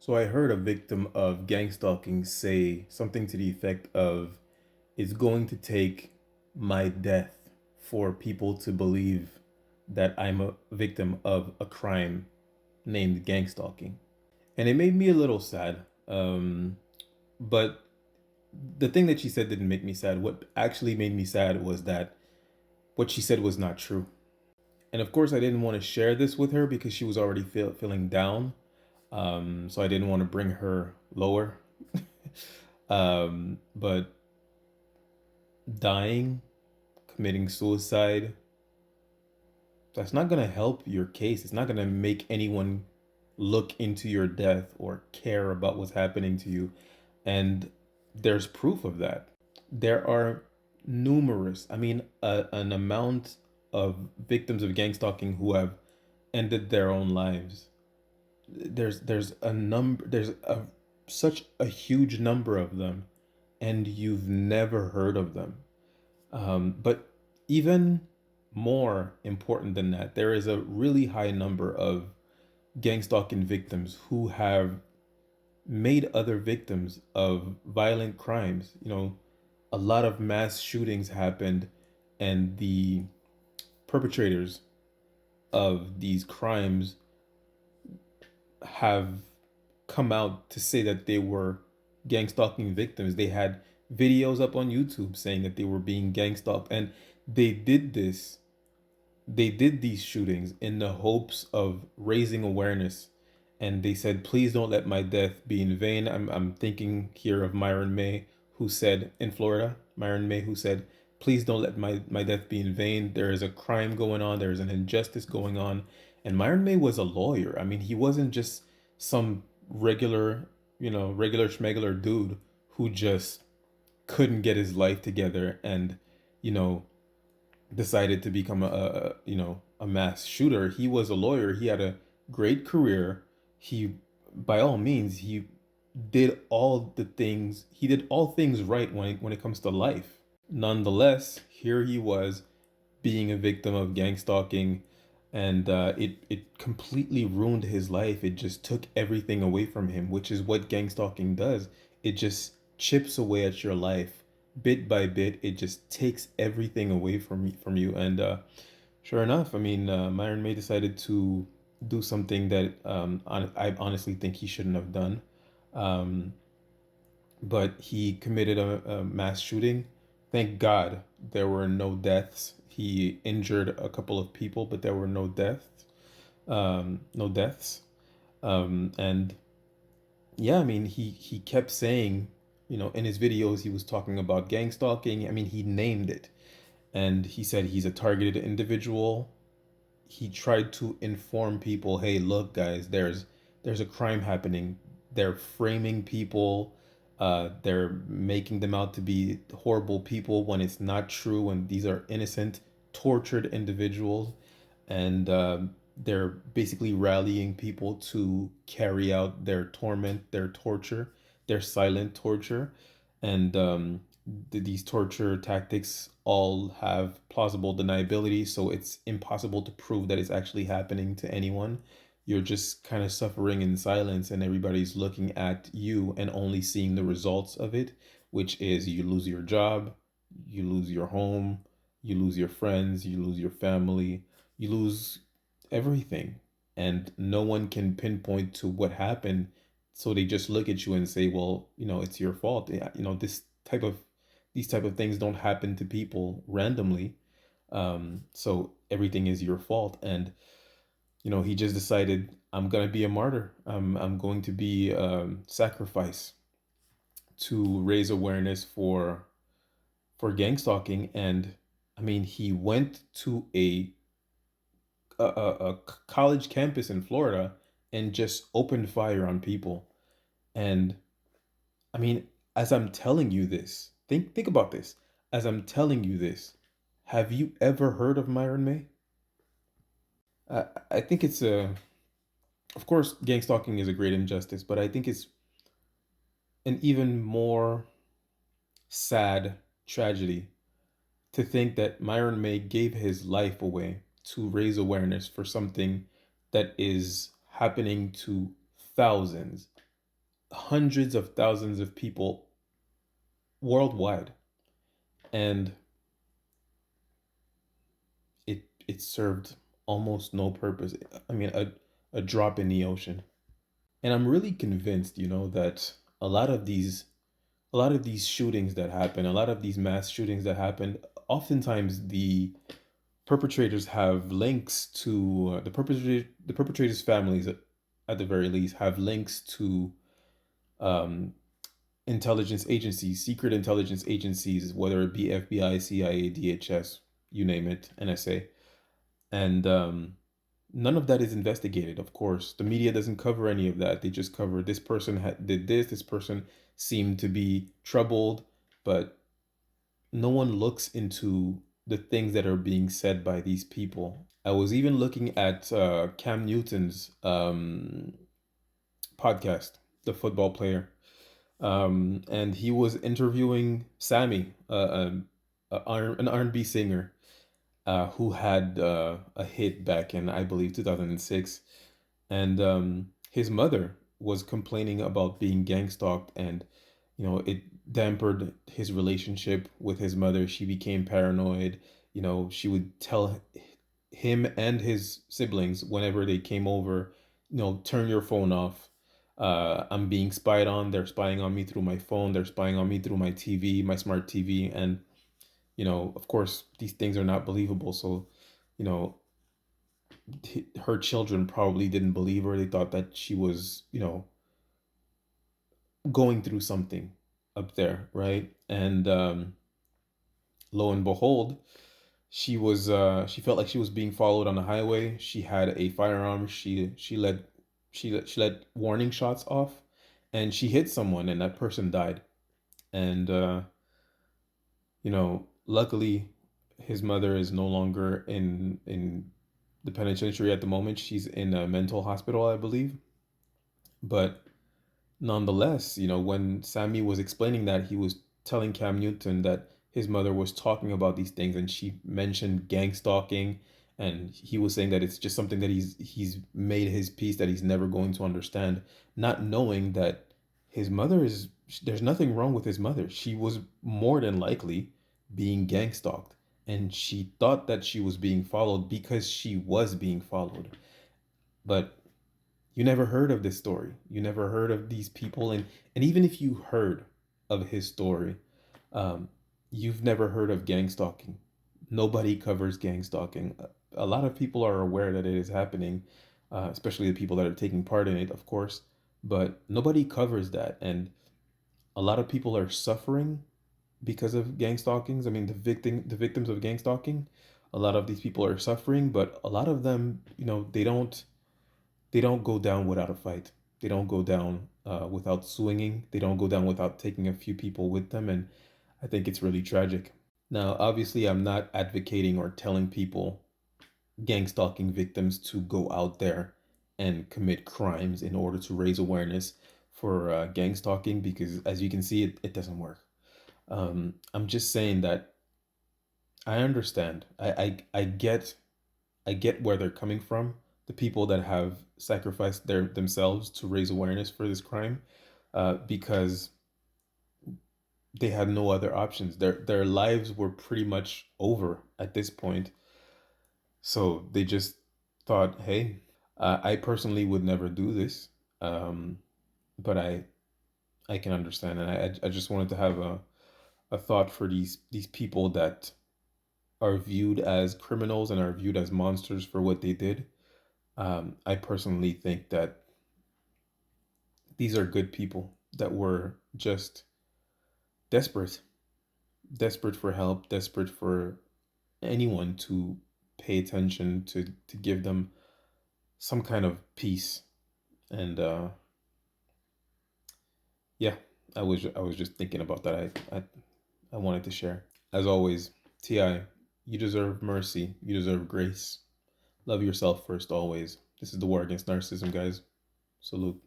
So I heard a victim of gangstalking say something to the effect of, "It's going to take my death for people to believe that I'm a victim of a crime named gangstalking." And it made me a little sad. But the thing that she said didn't make me sad. What actually made me sad was that what she said was not true. And of course, I didn't want to share this with her because she was already feeling down. So I didn't want to bring her lower. But dying, committing suicide, that's not going to help your case. It's not going to make anyone look into your death or care about what's happening to you. And there's proof of that. There are numerous, an amount of victims of gang stalking who have ended their own lives. There's a number, such a huge number of them, and you've never heard of them. But even more important than that, there is a really high number of gang stalking victims who have made other victims of violent crimes. A lot of mass shootings happened, and the perpetrators of these crimes have come out to say that they were gang stalking victims. They had videos up on YouTube saying that they were being gang stalked, and they did this. They did these shootings in the hopes of raising awareness, and they said, "Please don't let my death be in vain." I'm thinking here of Myron May, who said in Florida, Myron May, who said, "Please don't let my death be in vain. There is a crime going on. There is an injustice going on." And Myron May was a lawyer. I mean, he wasn't just some regular, regular schmegular dude who just couldn't get his life together and, you know, decided to become a mass shooter. He was a lawyer. He had a great career. He, by all means, he did all things right when it comes to life. Nonetheless, here he was being a victim of gang stalking, and it completely ruined his life. It just took everything away from him, which is what gang stalking does. It just chips away at your life bit by bit. It just takes everything away from you. And sure enough, Myron May decided to do something that I honestly think he shouldn't have done. Um, but he committed a mass shooting. Thank God there were no deaths. He injured a couple of people, but there were no deaths. No deaths. And yeah, he kept saying, in his videos he was talking about gang stalking. He named it, and he said he's a targeted individual. He tried to inform people, "Hey, look, guys, there's a crime happening. They're framing people. They're making them out to be horrible people when it's not true, and these are innocent, tortured individuals." And they're basically rallying people to carry out their torment, their torture, their silent torture. And these torture tactics all have plausible deniability, so it's impossible to prove that it's actually happening to anyone. You're just kind of suffering in silence, and everybody's looking at you and only seeing the results of it, which is you lose your job, you lose your home, you lose your friends, you lose your family, you lose everything. And no one can pinpoint to what happened. So they just look at you and say, "Well, it's your fault." Yeah, these type of things don't happen to people randomly. So everything is your fault. And he just decided, "I'm gonna be a martyr. I'm going to be sacrifice to raise awareness for gang stalking." And he went to a college campus in Florida and just opened fire on people. And I mean, as I'm telling you this, think about this. As I'm telling you this, have you ever heard of Myron May? I think it's of course, gang stalking is a great injustice, but I think it's an even more sad tragedy to think that Myron May gave his life away to raise awareness for something that is happening to thousands. hundreds of thousands of people worldwide, and it served almost no purpose. I mean, a drop in the ocean. And I'm really convinced, that a lot of these a lot of these shootings that happen, a lot of these mass shootings that happen, oftentimes the perpetrators have links to the perpetrators' families, at the very least, have links to um, intelligence agencies, secret intelligence agencies, whether it be FBI, CIA, DHS, you name it, NSA, and none of that is investigated. Of course, the media doesn't cover any of that. They just cover this person did this, this person seemed to be troubled, but no one looks into the things that are being said by these people. I was even looking at Cam Newton's podcast, the football player, and he was interviewing Sammy, an R&B singer who had a hit back in, I believe, 2006. And his mother was complaining about being gang stalked, and it dampened his relationship with his mother. She became paranoid. She would tell him and his siblings whenever they came over, turn your phone off. I'm being spied on. They're spying on me through my phone. They're spying on me through my TV, my smart TV. And of course, these things are not believable. So, you know, her children probably didn't believe her. They thought that she was, going through something up there, right? And lo and behold, she felt like she was being followed on the highway. She had a firearm. She let warning shots off, and she hit someone, and that person died. And luckily, his mother is no longer in the penitentiary at the moment. She's in a mental hospital, I believe. But nonetheless, when Sammy was explaining that, he was telling Cam Newton that his mother was talking about these things, and she mentioned gang stalking, and he was saying that it's just something that he's made his peace, that he's never going to understand, not knowing that his mother is there's nothing wrong with his mother. She was more than likely being gang stalked, and she thought that she was being followed because she was being followed. But you never heard of this story. You never heard of these people, and even if you heard of his story, um, you've never heard of gang stalking. Nobody covers gang stalking. A lot of people are aware that it is happening, especially the people that are taking part in it, of course. But nobody covers that, and a lot of people are suffering because of gang stalkings. I mean, the victims of gang stalking. A lot of these people are suffering, but a lot of them, they don't go down without a fight. They don't go down without swinging. They don't go down without taking a few people with them. And I think it's really tragic. Now, obviously, I'm not advocating or telling people, gang stalking victims, to go out there and commit crimes in order to raise awareness for gang stalking, because as you can see, it doesn't work. I'm just saying that I understand. I get where they're coming from. The people that have sacrificed themselves to raise awareness for this crime, because they had no other options. Their lives were pretty much over at this point. So they just thought, hey, I personally would never do this, um, but I can understand, and I just wanted to have a thought for these people that are viewed as criminals and are viewed as monsters for what they did. I personally think that these are good people that were just desperate, desperate for help, desperate for anyone to pay attention, to give them some kind of peace. And yeah, I was just thinking about that. I wanted to share. As always, Ti, you deserve mercy. You deserve grace. Love yourself first, always. This is the war against narcissism, guys. Salute.